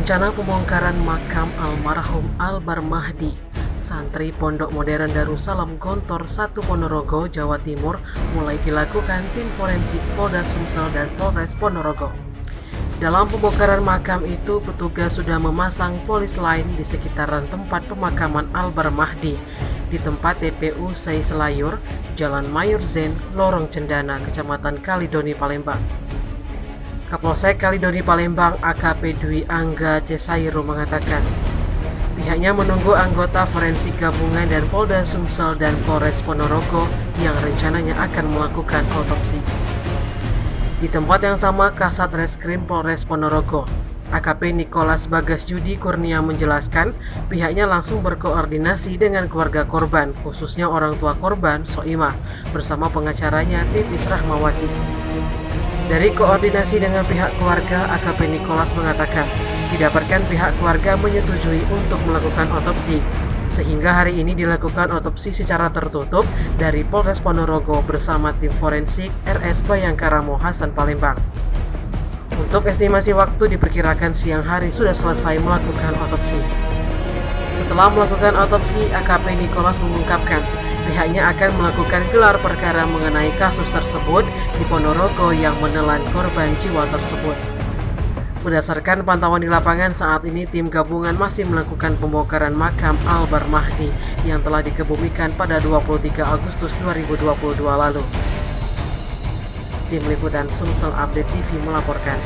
Rencana pembongkaran makam almarhum Albar Mahdi, santri Pondok Modern Darussalam Gontor 1 Ponorogo, Jawa Timur, mulai dilakukan tim forensik Polda Sumsel dan Polres Ponorogo. Dalam pembongkaran makam itu, petugas sudah memasang polis lain di sekitaran tempat pemakaman Albar Mahdi, di tempat TPU Sei Selayur, Jalan Mayor Zen, Lorong Cendana, Kecamatan Kalidoni, Palembang. Kapolsek Kalidoni Palembang AKP Dwi Angga Cesairu mengatakan pihaknya menunggu anggota forensik gabungan dan Polda Sumsel dan Polres Ponorogo yang rencananya akan melakukan otopsi. Di tempat yang sama, Kasat Reskrim Polres Ponorogo AKP Nikolas Bagas Yudi Kurnia menjelaskan pihaknya langsung berkoordinasi dengan keluarga korban, khususnya orang tua korban Soimah bersama pengacaranya Titis Rahmawati. Dari koordinasi dengan pihak keluarga, AKP Nikolas mengatakan didapatkan pihak keluarga menyetujui untuk melakukan otopsi, sehingga hari ini dilakukan otopsi secara tertutup dari Polres Ponorogo bersama tim forensik RS Bayangkara Mohasan Palembang. Untuk estimasi waktu diperkirakan siang hari sudah selesai melakukan otopsi. Setelah melakukan otopsi, AKP Nikolas mengungkapkan pihaknya akan melakukan gelar perkara mengenai kasus tersebut di Ponorogo yang menelan korban jiwa tersebut. Berdasarkan pantauan di lapangan, saat ini tim gabungan masih melakukan pembongkaran makam Albar Mahdi yang telah dikebumikan pada 23 Agustus 2022 lalu. Tim Liputan Sumsel Update TV melaporkan.